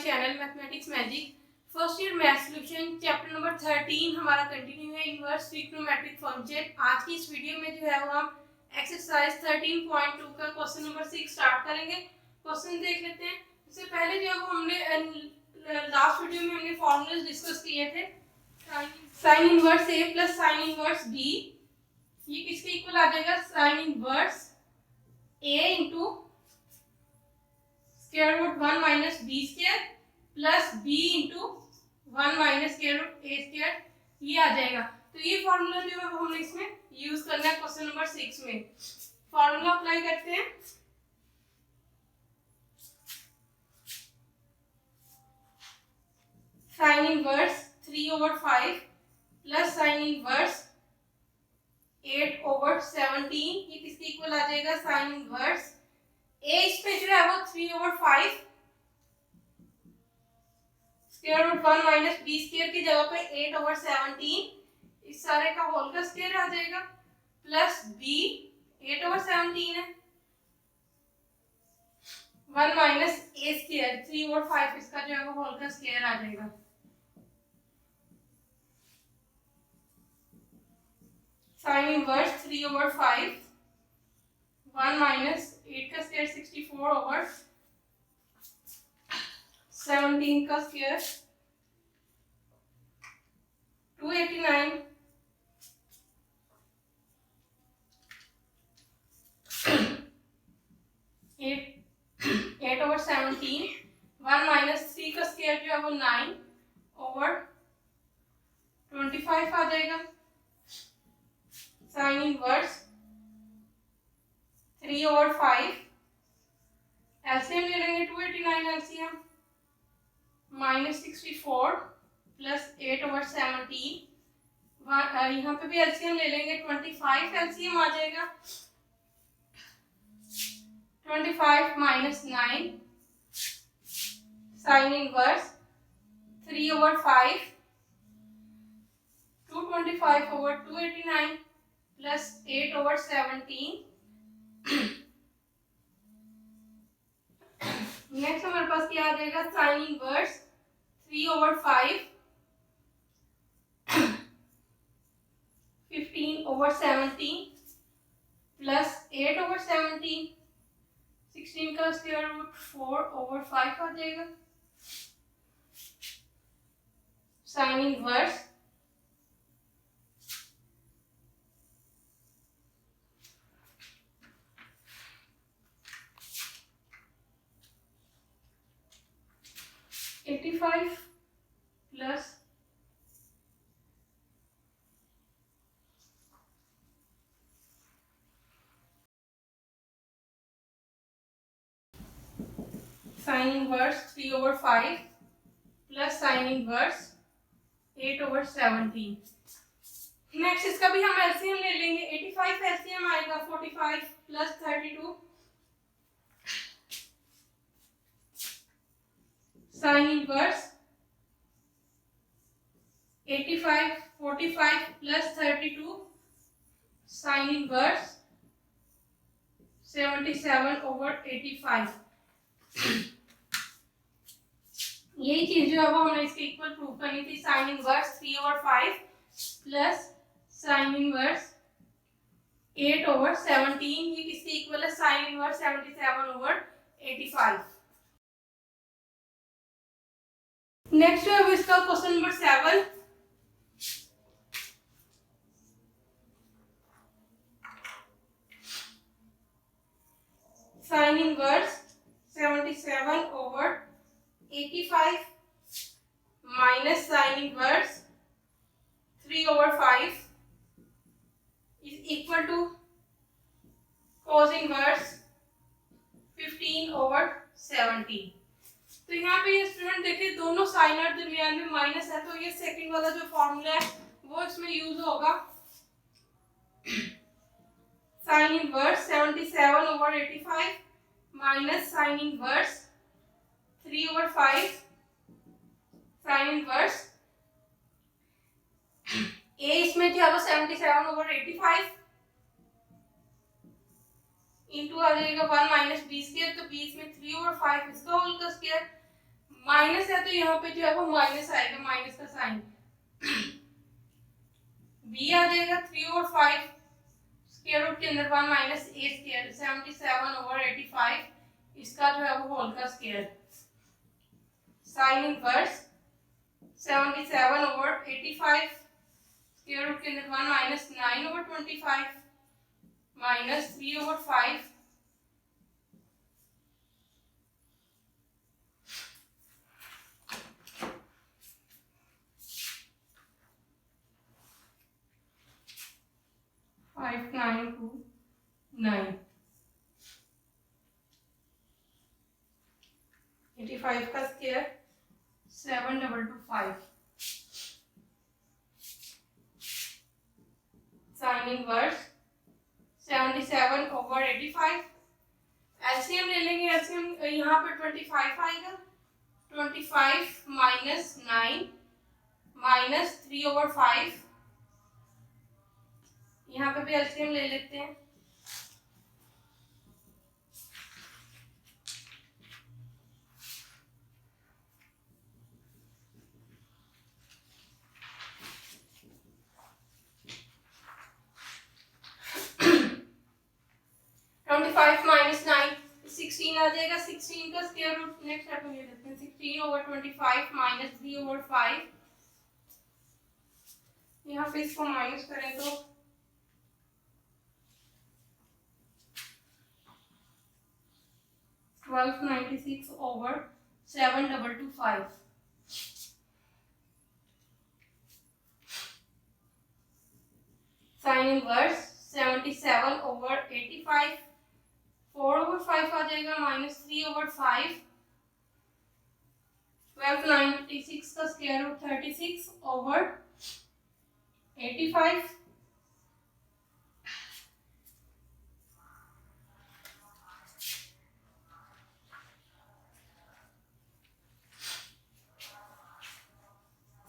Channel mathematics magic. First year math solution chapter number 13 हमारा continue है inverse trigonometric function. आज की इस वीडियो में जो है वो हम एक्सरसाइज 13.2 का क्वेश्चन नंबर 6 स्टार्ट करेंगे। क्वेश्चन देख लेते हैं। इससे पहले जो है वो हमने लास्ट वीडियो में हमने फॉर्मूलाज डिस्कस किए थे। Sine inverse A plus sine inverse B, ये किसके इक्वल आ जाएगा? Sine inverse A into square root 1 minus B square plus B into 1 minus square root A square, ये आ जाएगा। तो ये फॉर्मूला जो है वो हमने इसमें यूज करना है क्वेश्चन नंबर 6 में। फॉर्मूला अप्लाई करते हैं। Sign inverse 3/5 plus sine inverse 8/17, ये किसके इक्वल आ जाएगा? साइन इनवर्स ए इसमें जो है वो 3/5 square root 1 minus B square की जगह पे 8/17, इस सारे का होल का स्क्वायर आ जाएगा, प्लस बी 8/17 है, 1 माइनस ए स्क्वायर 3/5, इसका जो है वो होल का स्क्वायर आ जाएगा। साइन इनवर्स 3/5, 1 माइनस 8 का स्क्वायर 64/17 का स्क्वायर 289, 8/17, 1 माइनस 3 का स्क्वायर जो है वो 9/25 आ जाएगा। साइन इनवर्स 3/5, एलसीएम ले लेंगे 289 एलसीएम माइनस 64 प्लस 8/17, यहाँ पे भी एलसीएम ले लेंगे 25 एलसीएम आ जाएगा, 25 minus 9, sign inverse 3/5 225/289 plus 8/17। Next हमारे पास क्या आ जाएगा? साइन इनवर्स 3/5 15/17 प्लस 8/17, 16 का स्क्वायर रूट 4/5 आ जाएगा। Sine inverse 85 plus 3/5 plus sine inverse 8/17। Next इसका भी हम एलसीएम ले लेंगे। 85 एलसीएम आएगा 45 plus 32, sine inverse 85 45 plus 32, sign inverse 77/85। यही चीज जो है वो हमने इसके इक्वल प्रूव करनी थी। Sign inverse 3/5 plus sine inverse 8/17, ये किसके इक्वल है? Sign inverse 77/85। नेक्स्ट है इसका question number 7। Sine inverse 77/85 minus sine inverse 3/5 is equal to cos inverse 15/17। तो यहाँ पे ये स्टूडेंट देखिए दोनों साइन और दरमियान में माइनस है, तो ये सेकंड वाला जो फॉर्मूला है वो इसमें यूज होगा। Sine inverse 77/85 minus sine inverse 3/5, sine inverse A इसमें जो है वो 77/85 इंटू आ जाएगा 1 माइनस बी स्क्वायर, तो बी इसमें 3/5 इसका होल का स्क्वायर माइनस है तो यहाँ पे जो है वो माइनस आएगा, माइनस का साइन। बी आ जाएगा 3/5 स्क्वायर रूट के अंदर 1 माइनस ए स्क्वायर 77/85, इसका जो है वो होल का square. Sine inverse 77/85 square root के अंदर 1 माइनस 9/25 माइनस 3/5 5929 85 का स्क्वायर 7225 साइन इनवर्स 77/85। एलसीएम ले लेंगे, एलसीएम यहाँ पे 25 आएगा, 25 माइनस 9 माइनस 3/5, यहाँ पे भी एलसीएम ले लेते हैं। -9 आ जाएगा, 16 का स्क्वायर रूट नेक्स्ट स्टेप में ले लेते हैं। 16/25 माइनस 3/5, यहाँ पे इसको माइनस करें तो 1296/725। साइन इनवर्स 77/85, 4/5 आ जाएगा माइनस 3/5, 1296 का स्क्वायर रूट 36/85,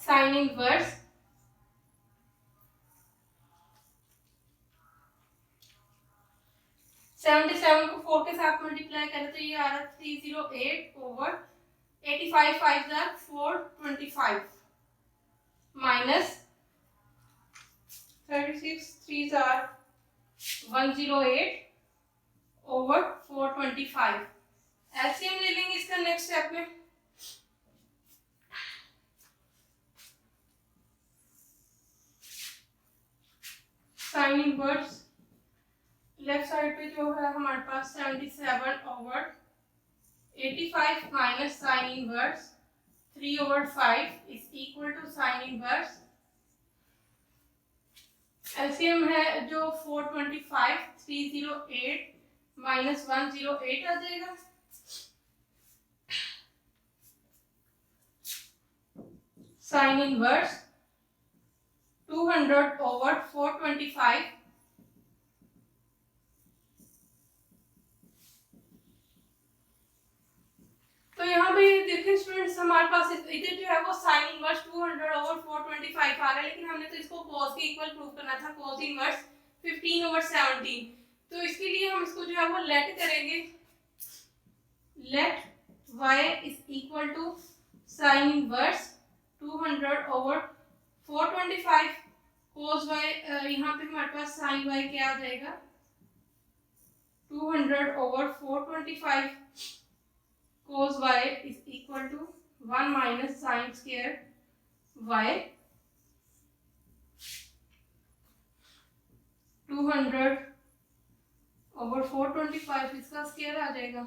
साइन इनवर्स 77 को 4 के साथ मल्टीप्लाई करें तो ये आ रहा है 308/85, 5/425 माइनस 36 3/108/425। एलसीएम ले लेंगे इसका नेक्स्ट स्टेप में। साइन इनवर्स लेफ्ट साइड पे जो है हमारे पास 77/85 minus sine inverse 3/5 is equal to sine inverse. LCM है जो 425, 308 माइनस 108 आ जाएगा। साइन इनवर्स 200/425 तो यहाँ पे देखिए स्टूडेंट्स, हमारे पास इधर जो है वो साइन इनवर्स 200/425 आ रहा है, लेकिन हमने तो इसको cos के इक्वल प्रूव करना था, cos इनवर्स 15/17। तो इसके लिए हम इसको जो है वो लेट करेंगे, let y is equal to sine inverse 200/425 cos y, यहाँ पे हमारे पास साइन y क्या आ जाएगा 200/425 cos y is equal to 1 minus sin square y 200/425 इसका स्क्वायर आ जाएगा।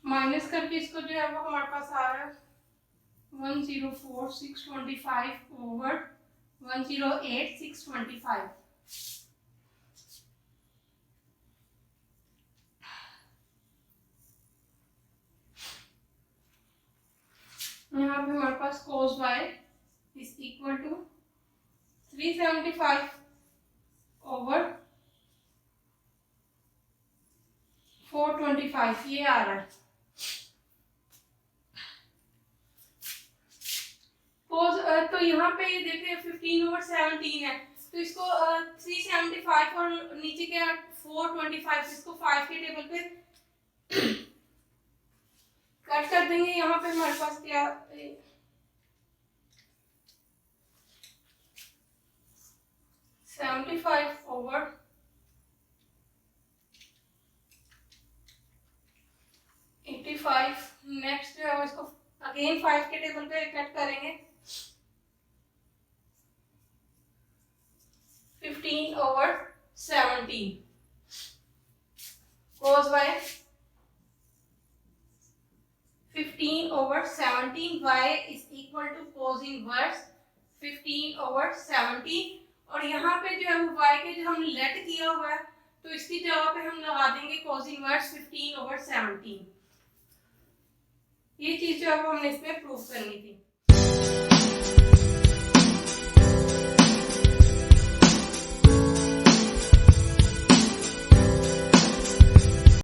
माइनस करके इसको जो है वो हमारे पास आ रहा है 104,625/108,625। यहाँ पे हमारे पास cos y is equal to 375 over 425 ये आ रहा है। तो यहाँ पे ये देखिए 15 ओवर 17 है, तो इसको 375 और नीचे के 425 इसको 5 के टेबल पे कट कर देंगे। यहाँ पे हमारे पास क्या 75 ओवर 85। नेक्स्ट जो है इसको अगेन 5 के टेबल पे कट करेंगे। 15 over 17 cos y 15 over 17 y is equal to cos inverse 15 over 17। और यहाँ पे जो है वो y के जो हमने लेट किया हुआ है तो इसकी जगह पे हम लगा देंगे cos इनवर्स 15 ओवर 17। ये चीज जो है वो हमने इसमें प्रूव करनी थी।